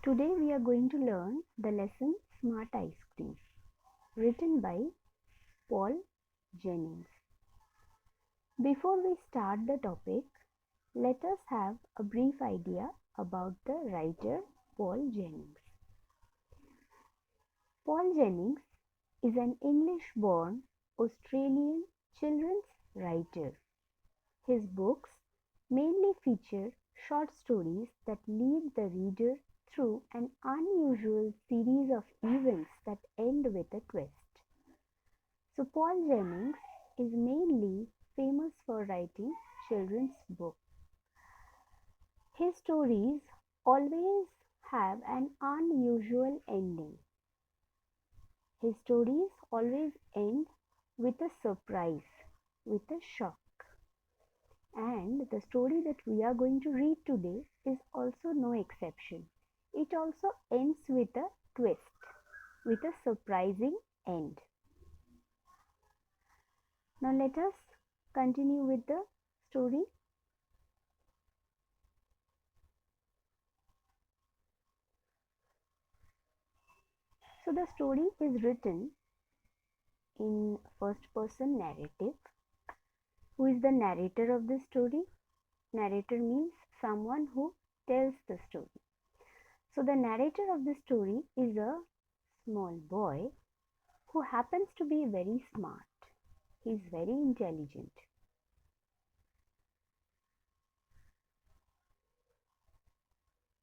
Today we are going to learn the lesson Smart Ice Cream, written by Paul Jennings. Before we start the topic, let us have a brief idea about the writer Paul Jennings. Paul Jennings is an English-born Australian children's writer. His books mainly feature short stories that lead the reader through an unusual series of events that end with a twist. So Paul Jennings is mainly famous for writing children's books. His stories always have an unusual ending. His stories always end with a surprise, with a shock. And the story that we are going to read today is also no exception. It also ends with a twist, with a surprising end. Now let us continue with the story. So the story is written in first person narrative. Who is the narrator of this story? Narrator means someone who tells the story. So the narrator of the story is a small boy who happens to be very smart. He is very intelligent.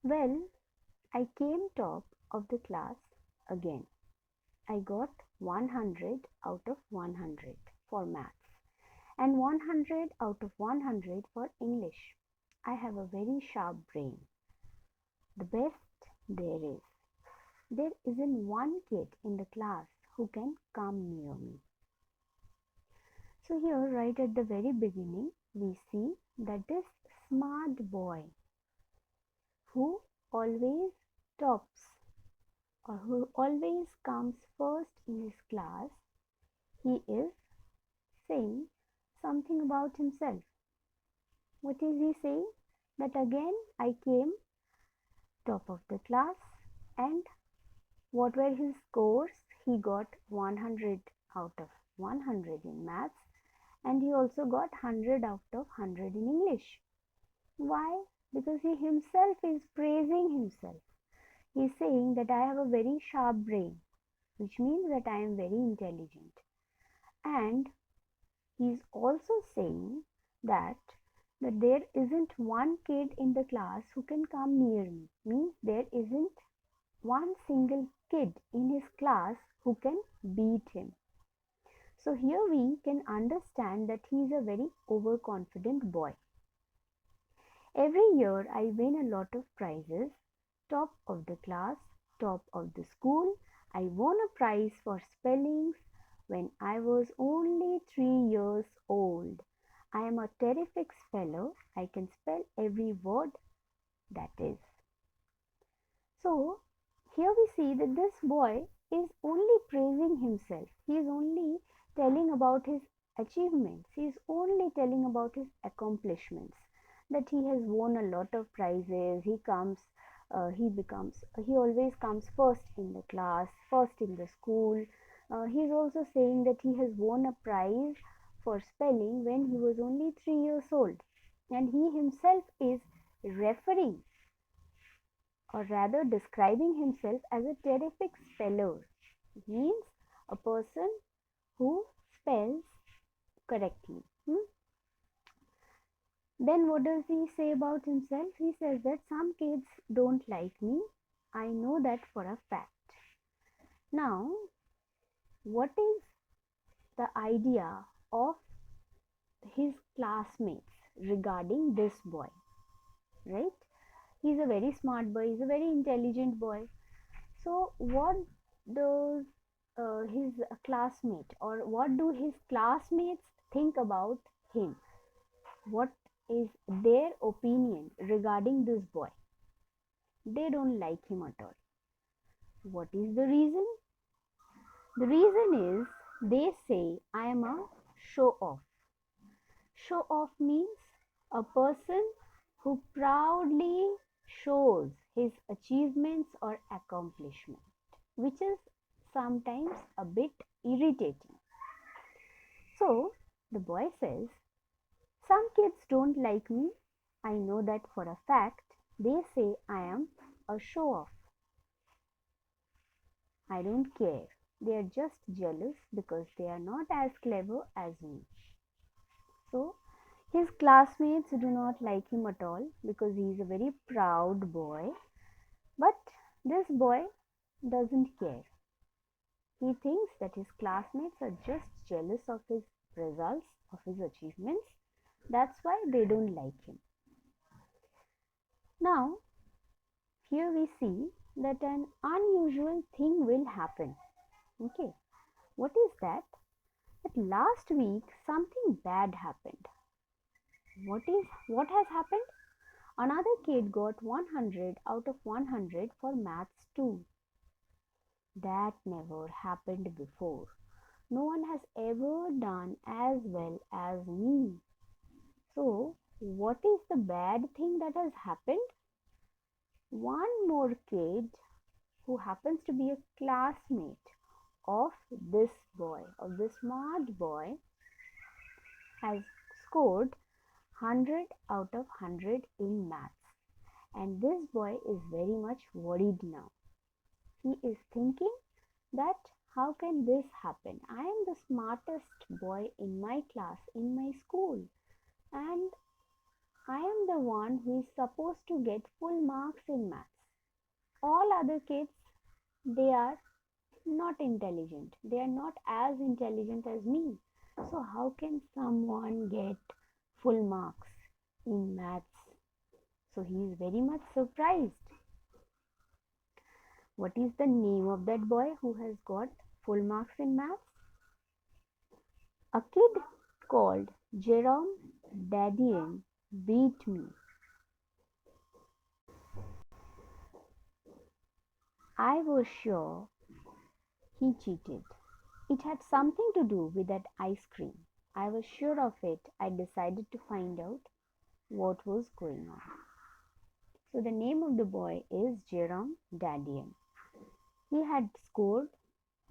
Well, I came top of the class again. I got 100 out of 100 for maths and 100 out of 100 for English. I have a very sharp brain. The best there is. There isn't one kid in the class who can come near me. So here, right at the very beginning, we see that this smart boy who always tops or who always comes first in his class, he is saying something about himself. What is he saying? That again I came top of the class, and what were his scores? He got 100 out of 100 in maths, and he also got 100 out of 100 in English. Why? Because he himself is praising himself. He is saying that I have a very sharp brain, which means that I am very intelligent. And he is also saying that there isn't one kid in the class who can come near me. Means there isn't one single kid in his class who can beat him. So here we can understand that he is a very overconfident boy. Every year I win a lot of prizes, top of the class, top of the school. I won a prize for spellings when I was only 3 years old. I am a terrific speller. I can spell every word, that is. So here we see that this boy is only praising himself. He is only telling about his achievements. He is only telling about his accomplishments. That he has won a lot of prizes. He always comes first in the class, first in the school. He is also saying that he has won a prize for spelling when he was only 3 years old. And he himself is referring, or rather describing himself as a terrific speller. It means a person who spells correctly. Then what does he say about himself? He says that some kids don't like me. I know that for a fact. Now, what is the idea of his classmates regarding this boy? Right? He's a very smart boy. He's a very intelligent boy. So what does his classmate, or what do his classmates think about him? What is their opinion regarding this boy? They don't like him at all. What is the reason? The reason is they say I am a show off. Show off means a person who proudly shows his achievements or accomplishment, which is sometimes a bit irritating. So the boy says, some kids don't like me. I know that for a fact. They say I am a show off. I don't care. They are just jealous because they are not as clever as me. So his classmates do not like him at all because he is a very proud boy. But this boy doesn't care. He thinks that his classmates are just jealous of his results, of his achievements. That's why they don't like him. Now, here we see that an unusual thing will happen. Okay, what is that? That last week something bad happened. What has happened? Another kid got 100 out of 100 for maths too. That never happened before. No one has ever done as well as me. So, what is the bad thing that has happened? One more kid who happens to be a classmate of this boy, of this smart boy, has scored 100 out of 100 in maths. And this boy is very much worried now. He is thinking that how can this happen? I am the smartest boy in my class, in my school, and I am the one who is supposed to get full marks in maths. All other kids, they are not intelligent. They are not as intelligent as me. So how can someone get full marks in maths? So he is very much surprised. What is the name of that boy who has got full marks in maths? A kid called Jerome Dadian beat me. I was sure he cheated. It had something to do with that ice cream. I was sure of it. I decided to find out what was going on. So the name of the boy is Jerome Dadian. He had scored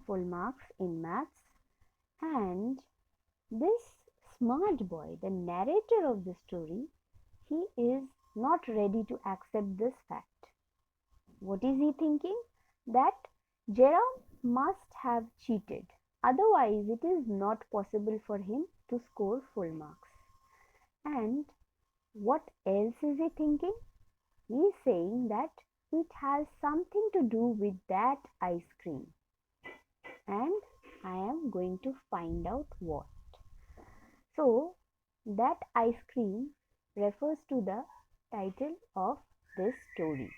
full marks in maths, and this smart boy, the narrator of the story, he is not ready to accept this fact. What is he thinking? That Jerome must have cheated. Otherwise, it is not possible for him to score full marks. And what else is he thinking? He is saying that it has something to do with that ice cream. And I am going to find out what. So, that ice cream refers to the title of this story,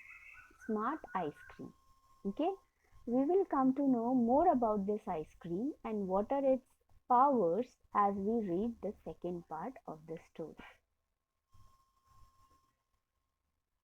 Smart Ice Cream. Okay, we will come to know more about this ice cream and what are its powers as we read the second part of the story.